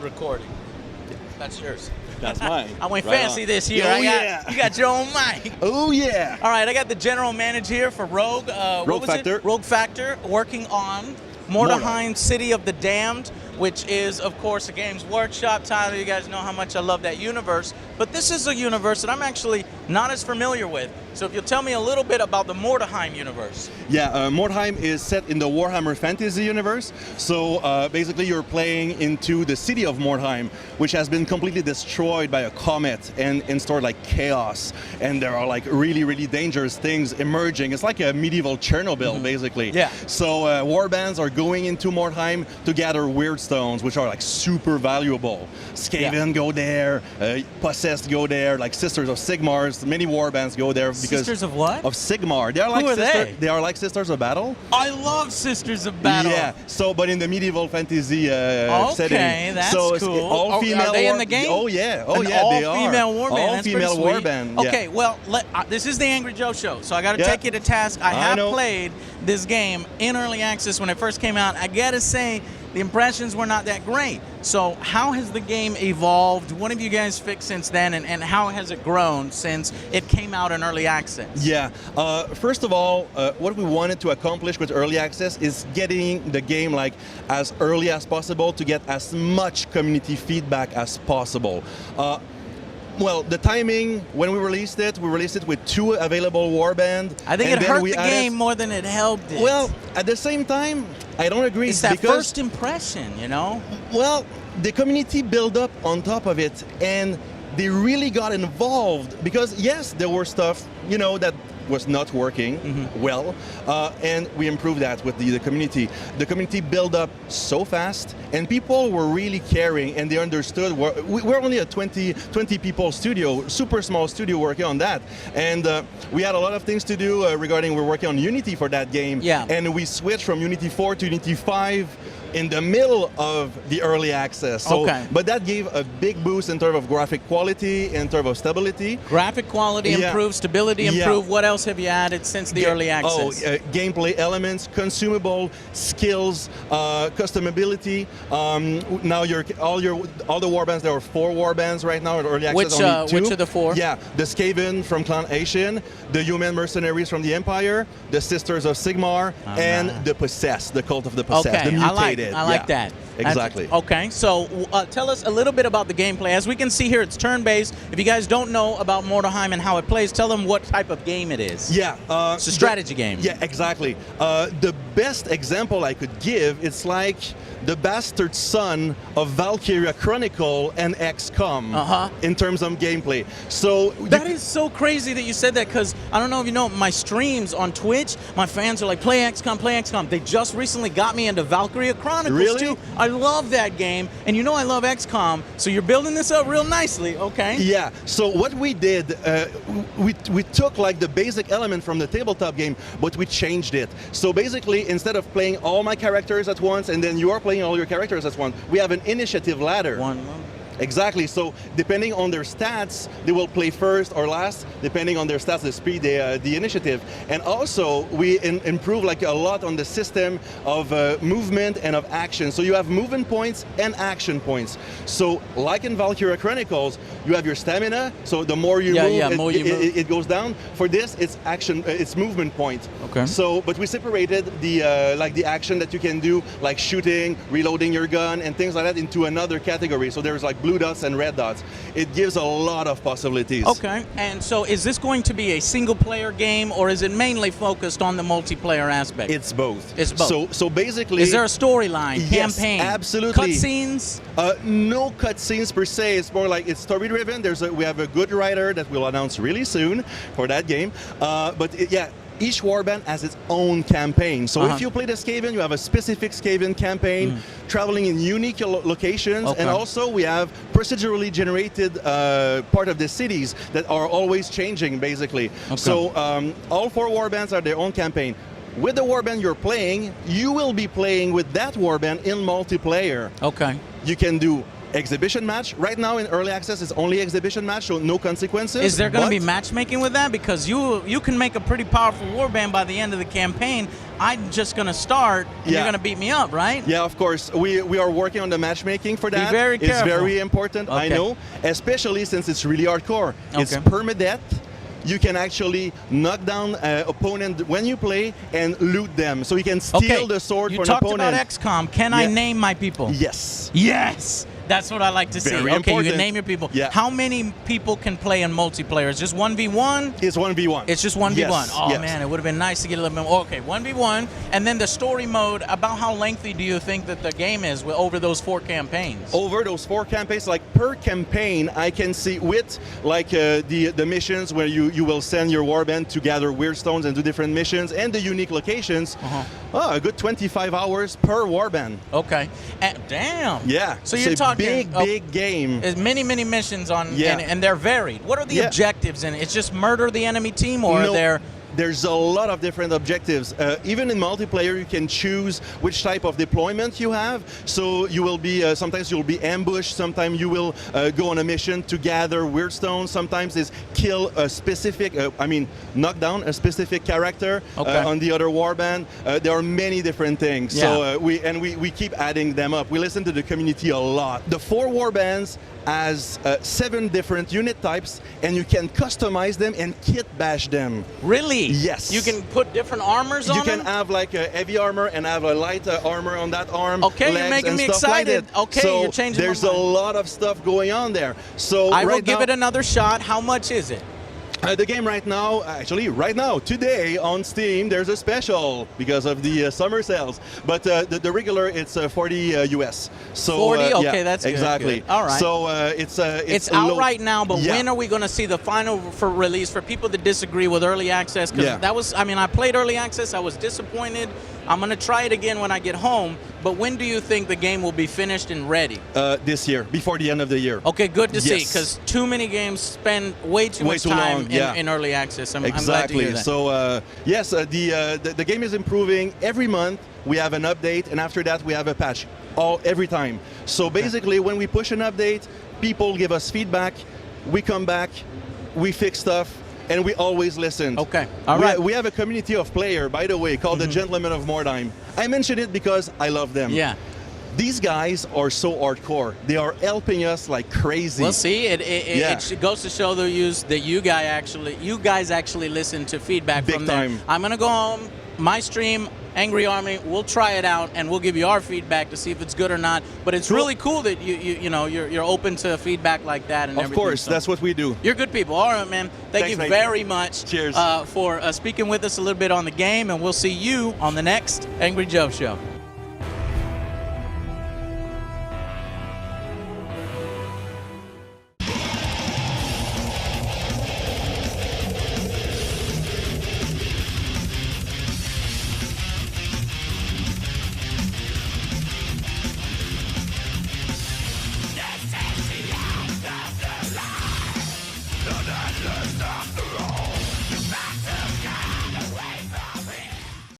recording. That's yours. That's mine. I went Right fancy on. this year. Oh, yeah. You got your own mic. Oh, yeah. All right, I got the general manager here for Rogue. Rogue Factor. Rogue Factor, working on Mordheim, City of the Damned, which is, of course, a Games Workshop title. You guys know how much I love that universe. But this is a universe that I'm actually not as familiar with. So if you'll tell me a little bit about the Mordheim universe. Yeah, Mordheim is set in the Warhammer Fantasy universe. So basically you're playing into the city of Mordheim, which has been completely destroyed by a comet and stored like chaos. And there are like really, really dangerous things emerging. It's like a medieval Chernobyl, basically. Yeah. So warbands are going into Mordheim to gather weird stones, which are like super valuable. Skaven go there, Possessed go there, like Sisters of Sigmar's. Many warbands go there. Sisters of what? Of Sigmar. They are like Who are they? They are like Sisters of Battle. I love Sisters of Battle. Yeah. So, but in the medieval fantasy setting. Okay, that's so cool. All female. Are they in the game? Oh yeah. Oh An yeah. They are. All-female warband. All female warband. Yeah. Okay. Well, this is the Angry Joe Show, so I got to take you to task. I have played this game in early access when it first came out. I gotta say, the impressions were not that great. So how has the game evolved? What have you guys fixed since then, and how has it grown since it came out in early access? Yeah. First of all, what we wanted to accomplish with early access is getting the game like as early as possible to get as much community feedback as possible. Well, the timing, when we released it with 2 available warband. I think it hurt the game more than it helped it. Well, at the same time, I don't agree. It's that first impression, you know? Well, the community built up on top of it, and they really got involved because, yes, there were stuff, you know, that was not working well, and we improved that with the community. The community built up so fast, and people were really caring, and they understood. We're only a 20 people studio, super small studio working on that, and we had a lot of things to do regarding we're working on Unity for that game, and we switched from Unity 4 to Unity 5 in the middle of the early access. So, but that gave a big boost in terms of graphic quality, in terms of stability. Graphic quality improved, stability improved. What else have you added since the early access? Gameplay elements, consumable, skills, customability. Now all the warbands, there are 4 warbands right now at early access. Only 2. Which are the 4? Yeah, the Skaven from Clan Ashen, the Human Mercenaries from the Empire, the Sisters of Sigmar, and the Possessed, the Cult of the Possessed, the Mutated. I like that. Exactly. Okay, so tell us a little bit about the gameplay. As we can see here, it's turn-based. If you guys don't know about Mordheim and how it plays, tell them what type of game it is. Yeah. It's a strategy game. Yeah, exactly. The best example I could give, it's like the bastard son of Valkyria Chronicle and XCOM in terms of gameplay. So that is so crazy that you said that, because I don't know if you know, my streams on Twitch, my fans are like, play XCOM, play XCOM. They just recently got me into Valkyria Chronicles too. I love that game, and you know I love XCOM, so you're building this up real nicely, okay? Yeah, so what we did, we took like the basic element from the tabletop game, but we changed it. So basically, instead of playing all my characters at once, and then you are playing all your characters at once, we have an initiative ladder. Exactly. So depending on their stats, they will play first or last. Depending on their stats, the speed, the initiative, and also we improve like a lot on the system of movement and of action. So you have movement points and action points. So like in Valkyria Chronicles, you have your stamina. So the more you move, it goes down. For this, it's action. It's movement point. Okay. So, but we separated the like the action that you can do, like shooting, reloading your gun, and things like that, into another category. So there's like blue dots and red dots. It gives a lot of possibilities. Okay, and so is this going to be a single-player game, or is it mainly focused on the multiplayer aspect? It's both. It's both. So basically, is there a storyline, campaign? Absolutely. Cutscenes? No cutscenes per se. It's more like it's story-driven. We have a good writer that we'll announce really soon for that game. Yeah. Each warband has its own campaign. So if you play the Skaven, you have a specific Skaven campaign, traveling in unique locations, and also we have procedurally generated part of the cities that are always changing, basically. So all 4 warbands are their own campaign. With the warband you're playing, you will be playing with that warband in multiplayer. Okay. You can do exhibition match. Right now in early access, it's only exhibition match, so no consequences. Is there going to be matchmaking with that? Because you can make a pretty powerful warband by the end of the campaign. I'm just going to start, and you're going to beat me up, right? Yeah, of course. We are working on the matchmaking for that. Be very careful. It's very important, Okay. I know, especially since it's really hardcore. Okay. It's permadeath. You can actually knock down opponent when you play and loot them. So you can steal the sword from an opponent. You talked about XCOM. Can I name my people? Yes. Yes. That's what I like to see. Very okay, important. you can name your people. Yeah. How many people can play in multiplayer? Is just 1v1? It's 1v1. It's just 1v1. Yes, Oh, yes. man, it would have been nice to get a little bit more. Okay, 1v1. And then the story mode, about how lengthy do you think that the game is over those 4 campaigns? Over those 4 campaigns, like per campaign, I can see with like the missions where you will send your warband to gather weird stones and do different missions and the unique locations, a good 25 hours per warband. Okay. Damn. Yeah. So you're talking big game. There's many missions on, and they're varied. What are the objectives in it? It's just murder the enemy team, or are there... There's a lot of different objectives. Even in multiplayer, you can choose which type of deployment you have. So you will be, sometimes you'll be ambushed, sometimes you will go on a mission to gather weird stones, sometimes it's kill a specific, knock down a specific character on the other warband. There are many different things. So we keep adding them up. We listen to the community a lot. The 4 warbands has 7 different unit types, and you can customize them and kit bash them. Really? Yes. You can put different armors on them? You can have like a heavy armor and have a light armor on that arm. Okay, legs you're making and me stuff excited. like that. Okay, so you're changing my there's mind. a lot of stuff going on there. So I will give it another shot. How much is it? The game right now, today on Steam, there's a special because of the summer sales. But the regular, it's 40 US. So 40? Okay, that's good. exactly. Good. All right. So it's out right now, but when are we going to see the final for release for people that disagree with early access? Because that was, I played early access. I was disappointed. I'm going to try it again when I get home. But when do you think the game will be finished and ready? This year, before the end of the year. Okay, good to see, because too many games spend way too much time in early access. I'm glad to hear that. So yes, the game is improving every month. We have an update, and after that we have a patch every time. So basically, when we push an update, people give us feedback. We come back, we fix stuff. And we always listen. Okay, all right. We have a community of players, by the way, called the Gentlemen of Mordheim. I mention it because I love them. Yeah. These guys are so hardcore. They are helping us like crazy. Well, see, it goes to show that you guys actually listen to feedback from them. I'm gonna go home, my stream, Angry Army. We'll try it out, and we'll give you our feedback to see if it's good or not. But it's really cool that you're open to feedback like that and everything. Of course, that's what we do. You're good people. All right, man. Thanks, you very much. Cheers. For speaking with us a little bit on the game, and we'll see you on the next Angry Joe Show. Stop the